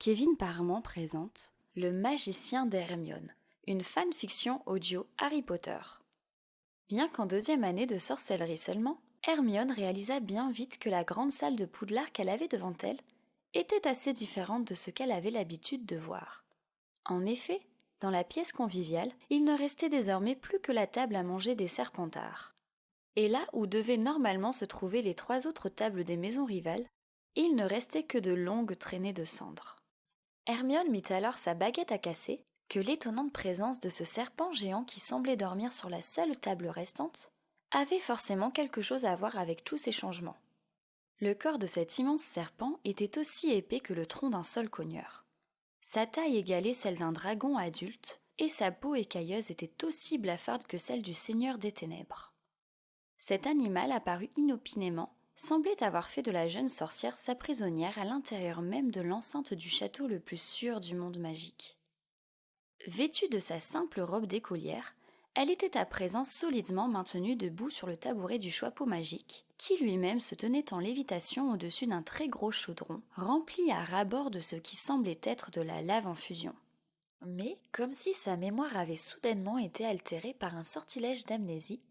Kevin Parman présente Le magicien d'Hermione, une fanfiction audio Harry Potter. Bien qu'en 2e année de sorcellerie seulement, Hermione réalisa bien vite que la grande salle de Poudlard qu'elle avait devant elle était assez différente de ce qu'elle avait l'habitude de voir. En effet, dans la pièce conviviale, il ne restait désormais plus que la table à manger des Serpentards. Et là où devaient normalement se trouver les 3 autres tables des maisons rivales, il ne restait que de longues traînées de cendres. Hermione mit alors sa baguette à casser que l'étonnante présence de ce serpent géant qui semblait dormir sur la seule table restante avait forcément quelque chose à voir avec tous ces changements. Le corps de cet immense serpent était aussi épais que le tronc d'un sol cogneur. Sa taille égalait celle d'un dragon adulte, et sa peau écailleuse était aussi blafarde que celle du Seigneur des Ténèbres. Cet animal apparut inopinément, semblait avoir fait de la jeune sorcière sa prisonnière à l'intérieur même de l'enceinte du château le plus sûr du monde magique. Vêtue de sa simple robe d'écolière, elle était à présent solidement maintenue debout sur le tabouret du chapeau magique, qui lui-même se tenait en lévitation au-dessus d'un très gros chaudron, rempli à ras-bord de ce qui semblait être de la lave en fusion. Mais, comme si sa mémoire avait soudainement été altérée par un sortilège d'amnésie,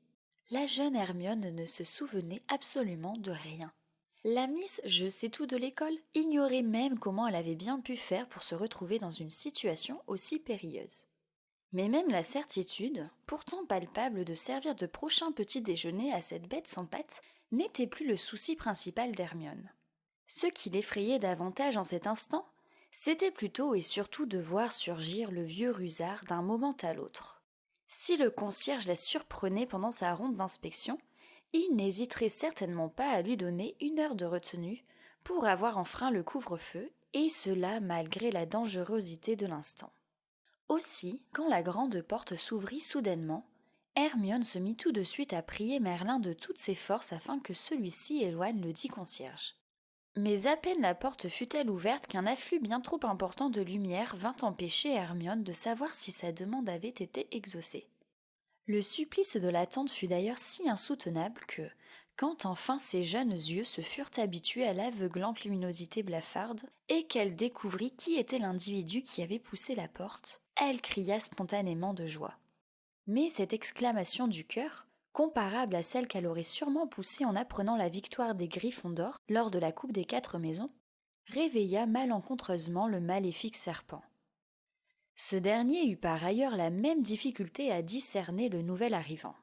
la jeune Hermione ne se souvenait absolument de rien. La Miss Je sais tout de l'école ignorait même comment elle avait bien pu faire pour se retrouver dans une situation aussi périlleuse. Mais même la certitude, pourtant palpable de servir de prochain petit déjeuner à cette bête sans pattes, n'était plus le souci principal d'Hermione. Ce qui l'effrayait davantage en cet instant, c'était plutôt et surtout de voir surgir le vieux rusard d'un moment à l'autre. Si le concierge la surprenait pendant sa ronde d'inspection, il n'hésiterait certainement pas à lui donner 1 heure de retenue pour avoir enfreint le couvre-feu, et cela malgré la dangerosité de l'instant. Aussi, quand la grande porte s'ouvrit soudainement, Hermione se mit tout de suite à prier Merlin de toutes ses forces afin que celui-ci éloigne le dit concierge. Mais à peine la porte fut-elle ouverte qu'un afflux bien trop important de lumière vint empêcher Hermione de savoir si sa demande avait été exaucée. Le supplice de l'attente fut d'ailleurs si insoutenable que, quand enfin ses jeunes yeux se furent habitués à l'aveuglante luminosité blafarde et qu'elle découvrit qui était l'individu qui avait poussé la porte, elle cria spontanément de joie. Mais cette exclamation du cœur, comparable à celle qu'elle aurait sûrement poussée en apprenant la victoire des Gryffondor lors de la Coupe des 4 maisons, réveilla malencontreusement le maléfique serpent. Ce dernier eut par ailleurs la même difficulté à discerner le nouvel arrivant.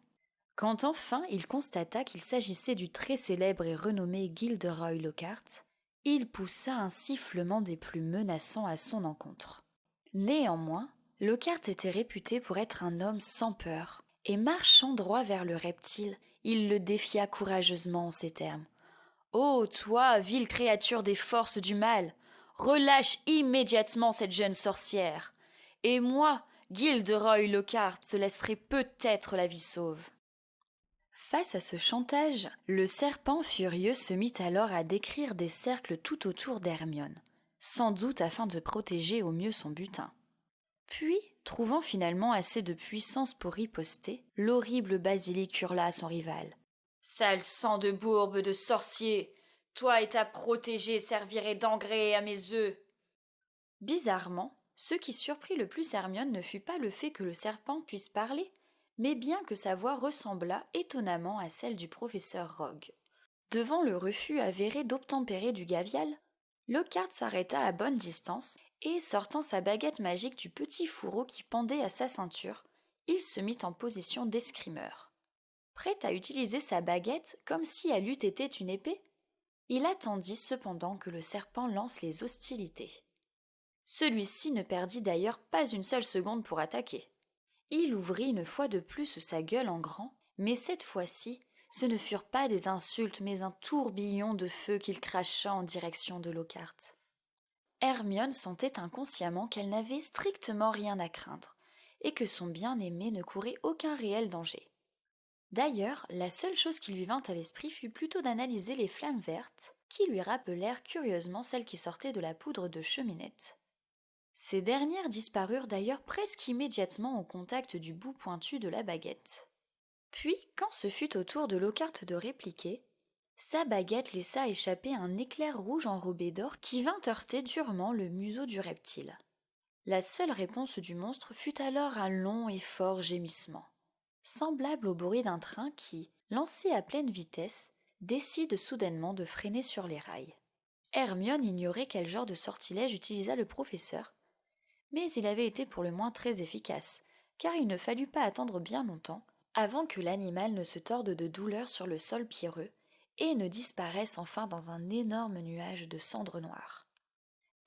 Quand enfin il constata qu'il s'agissait du très célèbre et renommé Gilderoy Lockhart, il poussa un sifflement des plus menaçants à son encontre. Néanmoins, Lockhart était réputé pour être un homme sans peur, et marchant droit vers le reptile, il le défia courageusement en ces termes. « Ô toi, vile créature des forces du mal, relâche immédiatement cette jeune sorcière, et moi, Gilderoy Lockhart, te laisserai peut-être la vie sauve. » Face à ce chantage, le serpent furieux se mit alors à décrire des cercles tout autour d'Hermione, sans doute afin de protéger au mieux son butin. Puis, trouvant finalement assez de puissance pour riposter, l'horrible basilic hurla à son rival. « Sale sang de bourbe de sorcier, toi et ta protégée serviraient d'engrais à mes œufs !» Bizarrement, ce qui surprit le plus Hermione ne fut pas le fait que le serpent puisse parler, mais bien que sa voix ressemblât étonnamment à celle du professeur Rogue. Devant le refus avéré d'obtempérer du gavial, Lockhart s'arrêta à bonne distance et, sortant sa baguette magique du petit fourreau qui pendait à sa ceinture, il se mit en position d'escrimeur. Prêt à utiliser sa baguette comme si elle eût été une épée, il attendit cependant que le serpent lance les hostilités. Celui-ci ne perdit d'ailleurs pas une seule seconde pour attaquer. Il ouvrit une fois de plus sa gueule en grand, mais cette fois-ci, ce ne furent pas des insultes, mais un tourbillon de feu qu'il cracha en direction de Lockhart. Hermione sentait inconsciemment qu'elle n'avait strictement rien à craindre, et que son bien-aimé ne courait aucun réel danger. D'ailleurs, la seule chose qui lui vint à l'esprit fut plutôt d'analyser les flammes vertes, qui lui rappelèrent curieusement celles qui sortaient de la poudre de cheminette. Ces dernières disparurent d'ailleurs presque immédiatement au contact du bout pointu de la baguette. Puis, quand ce fut au tour de Lockhart de répliquer, Sa baguette laissa échapper un éclair rouge enrobé d'or qui vint heurter durement le museau du reptile. La seule réponse du monstre fut alors un long et fort gémissement, semblable au bruit d'un train qui, lancé à pleine vitesse, décide soudainement de freiner sur les rails. Hermione ignorait quel genre de sortilège utilisa le professeur, mais il avait été pour le moins très efficace, car il ne fallut pas attendre bien longtemps avant que l'animal ne se torde de douleur sur le sol pierreux et ne disparaisse enfin dans un énorme nuage de cendres noires.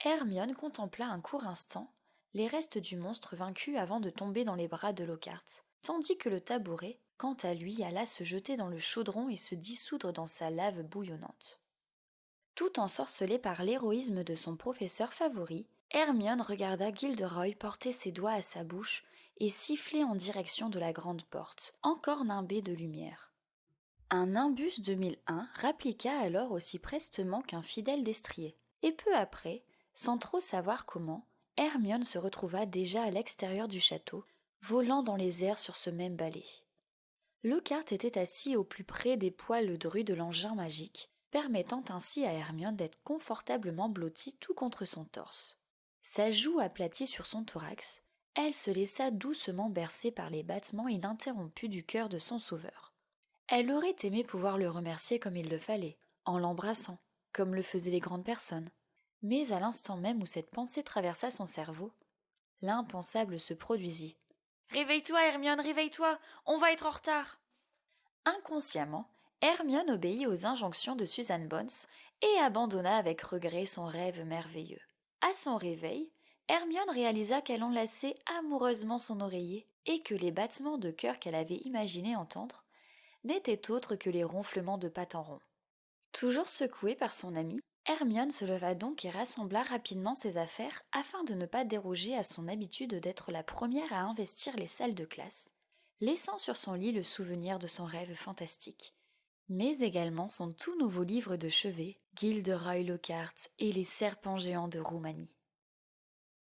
Hermione contempla un court instant les restes du monstre vaincu avant de tomber dans les bras de Lockhart, tandis que le tabouret, quant à lui, alla se jeter dans le chaudron et se dissoudre dans sa lave bouillonnante. Tout ensorcelée par l'héroïsme de son professeur favori, Hermione regarda Gilderoy porter ses doigts à sa bouche et siffler en direction de la grande porte, encore nimbée de lumière. Un Nimbus 2001 rappliqua alors aussi prestement qu'un fidèle destrier, et peu après, sans trop savoir comment, Hermione se retrouva déjà à l'extérieur du château, volant dans les airs sur ce même balai. Lockhart était assis au plus près des poils drus de l'engin magique, permettant ainsi à Hermione d'être confortablement blottie tout contre son torse. Sa joue aplatie sur son thorax, elle se laissa doucement bercer par les battements ininterrompus du cœur de son sauveur. Elle aurait aimé pouvoir le remercier comme il le fallait, en l'embrassant, comme le faisaient les grandes personnes. Mais à l'instant même où cette pensée traversa son cerveau, l'impensable se produisit. « Réveille-toi, Hermione, réveille-toi, on va être en retard !» Inconsciemment, Hermione obéit aux injonctions de Susan Bones et abandonna avec regret son rêve merveilleux. À son réveil, Hermione réalisa qu'elle enlaçait amoureusement son oreiller et que les battements de cœur qu'elle avait imaginé entendre n'étaient autres que les ronflements de pattes en rond. Toujours secouée par son amie, Hermione se leva donc et rassembla rapidement ses affaires afin de ne pas déroger à son habitude d'être la première à investir les salles de classe, laissant sur son lit le souvenir de son rêve fantastique, mais également son tout nouveau livre de chevet, Gilderoy Lockhart et les serpents géants de Roumanie.